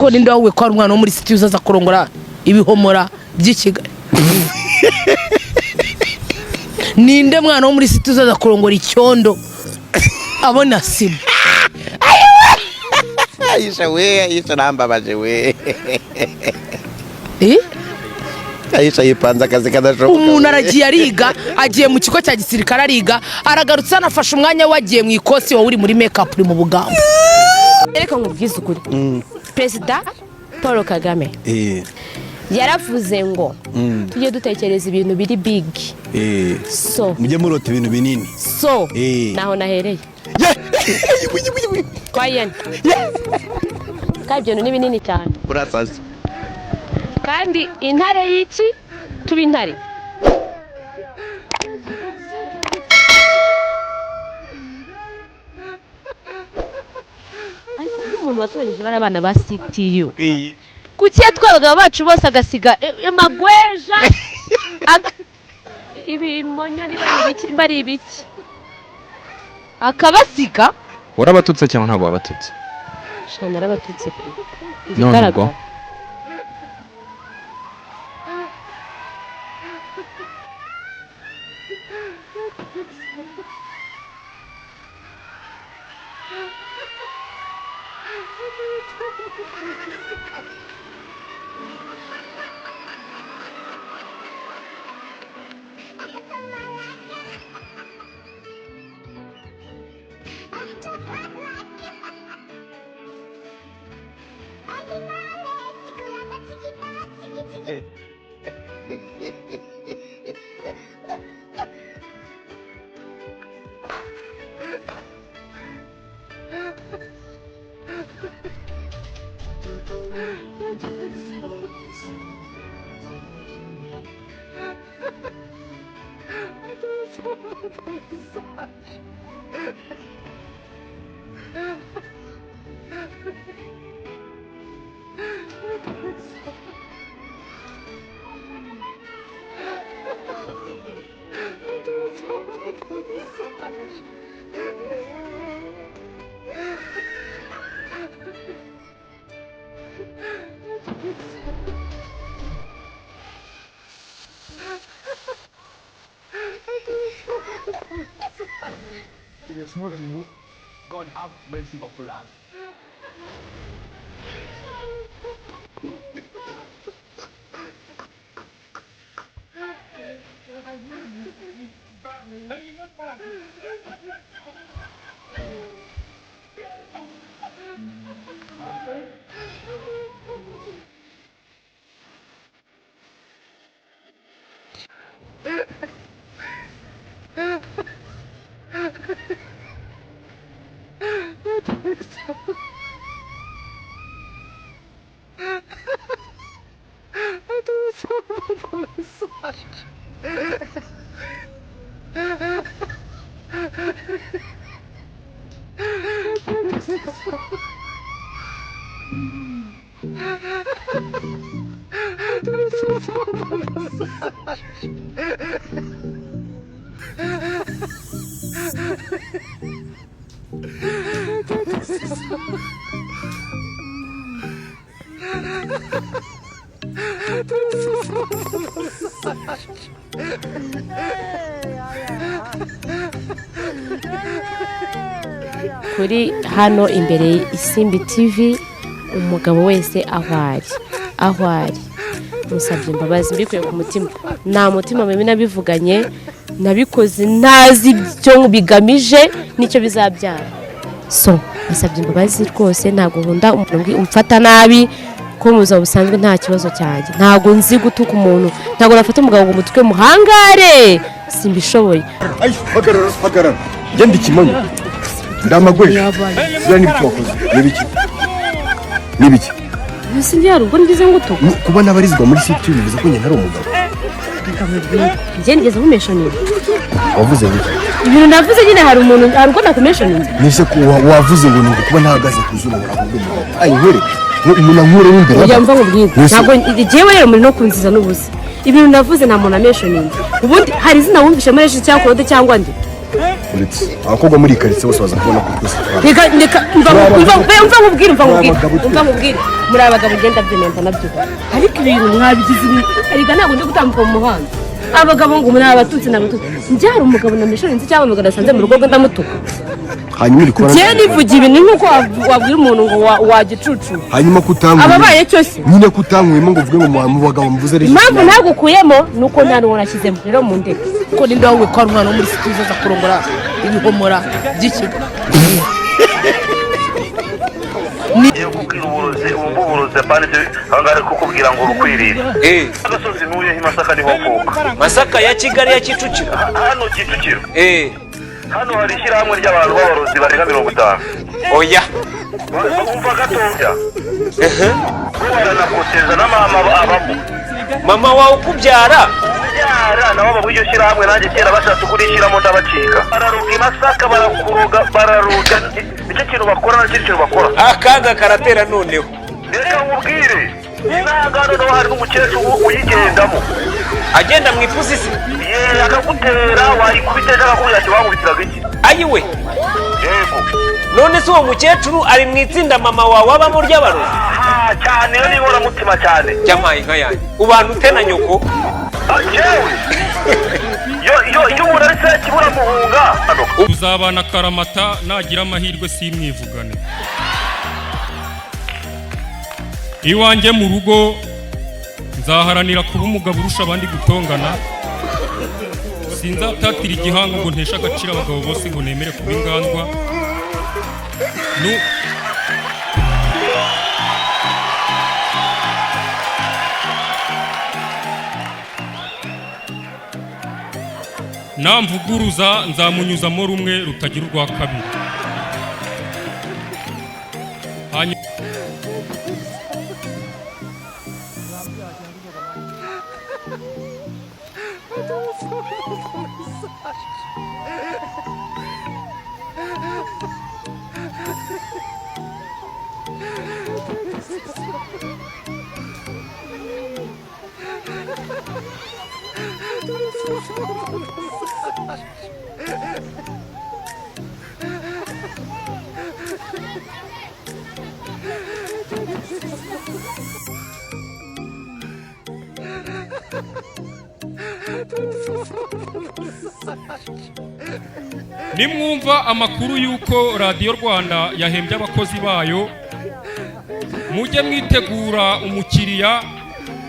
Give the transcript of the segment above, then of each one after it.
ko ninde wawe ko ari umwana wo muri city uzaza kurongora ibihomora by'ikigali ninde mwana wo muri city uzaza kurongora icyondo abona simu Aisha nambabaje we Aisha yipanze akazi kadashoboka umuntu aragiye ariga agiye mu kigo cya gisirikare ariga aragarutse anafasha umwanya wagiye mu ikosi wowe uri muri makeup uri mu bugambo reka nkubwize ukuri Perezida Paul Kagame yaravuze ngo tujye dutekereza ibintu biri big so mujye murota ibintu binini so naho nahereye kwayene kabyo ni binini cyane urasaze kandi intare y'iki tuba intare umuntu watoreje barabana ba CTU kuki yatwabaga bacu bose agasiga amagweja ibimonyo bari ibiki akabasiga warabatutse cyangwa ntabwo wabatutse shana narabatutse none God have mercy upon us. kuri hano imbere isimbi TV umugabo wese aho ari musabye imbabazi mbikuye ku mutima nta mutima mwe nabivuganye nabikoze ntazi byo bigamije nicyo bizabyara so musabye imbabazi rwose ntago nkunda umuntu umfata nabi ko muza busanzwe nta kibazo cyanjye ntago nzi gutuka umuntu ntago nafata umugabo ngo mutwe muhangare simbishoboye hagarara genda ikimonyo ndamagweje zira n'ibitokoze nibiki Nisi byaro ubwo ndize ngutu kuba nabarizwa muri city bivuze ko nyine ari umugabo ngeze mentioning wavuze ngo ibintu navuze nyine hari umuntu hari uko nakumentioning nise ko wavuze ngo ngo kuba ntahagaze kuzuba uravuga ayi nkore umuntu nkure w'imbere yamva ngo bwite ntabwo igiyewe rero muri no kunziza n'ubusa ibintu navuze nta muntu mentioning ubundi hari izina wumvishe muri cyangwa kode cyangwa ndi uretse abakobwa muri karitsiye bose baza kubona ko twese reka umva nkubwire muri abagabo ugenda byemeza nabyo ariko ibintu mwabigize ariko ntabwo ndi gutambuka mu muhanda abagabo ngo muri abatutsi njyara umugabo na mesharinzi cyangwa umugabo nasanze mu rugo ndamutuka hanyuma uri kubona je nivuga ibintu nkuko wabwira umuntu ngo wagicucu hanyuma kutamwe ababaye cyose nyine kutamwemo ngo uvuge ngo mu bagabo mvuze ari impamvu nagukuyemo nuko nta n'uwo nashyizemo rero mu ndege ko ninde wowe ko ari umwana wo muri situzo za kurongora ibihomora by'ikigo iyo kubwira uburozi bane hangare kukubwira ngo urukwirire agasozi nuye Masaka niho mvuka Masaka ya Kigali ya Kicukiro hano Kicukiro hano hari ishyirahamwe ry'abantu b'abarozi barenga 50 oya umva gatoya baranakoteza na mama abamo mama wawe ukubyara nabo babwiryo shyirahamwe nanjye kera bashatse kurishyiramo ndabacika bararuga Masaka barakuroga bararuga nicyo kintu bakora n'icyo kintu bakora akaga karatera noneho reka nkubwire inangano naho hari n'umukecuru uyigendamo agenda mu ipusisi akagutera wayikubiteje akakubwira ati wamubitiraga iki ayiwe yego none se uwo mukecuru ari mu itsinda mama wawe abamo ry'abarozi cyane yo nibora mutima cyane cyamaye inka yanjye ubana ute na nyoko jewe yo uraretse kibura muhunga uzabana karamata nagira amahirwe simwivugane iwanjye mu rugo nzaharanira kuba umugabo urusha abandi gutongana sinzatatira igihango ngo nteshe agaciro abagabo bose ngo nemere kuba inganzwa namvuguruza nzamunyuzamo rumwe rutagira urwa kabiri nimwumva amakuru y'uko radiyo Rwanda yahembye abakozi bayo mujye mwitegura umukiriya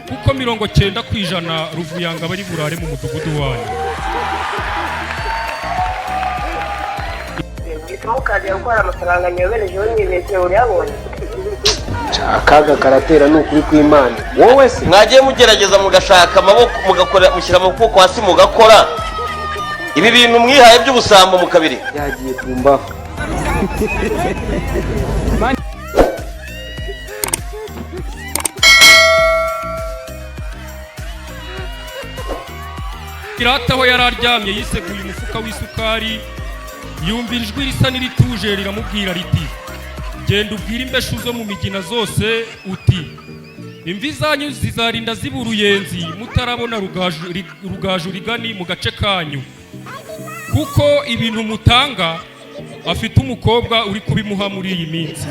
kuko 90% ruvuyanga bari burare mu mudugudu wanyu mukajya gukora amafaranga nyoberejeho nyibeshye uriyabonye akaga karatera n'ukuri kw'Imana wowe se mwagiye mugerageza mugashaka amaboko mugakora mushyira amaboko hasi mugakora ibi bintu mwihaye by'ubusambo mukabiri yagiye kumbaho Kirata aho yararyamye yiseguye umufuka w'isukari yumvira ijwi risa n'irituje riramubwira riti genda ubwire imbeshu zo mu migina zose uti imvi zanyu zizarinda ziba uruyenzi mutarabona rugaju rigani mu gace kanyu kuko ibintu mutanga afite umukobwa uri kubimuha muri iyi minsi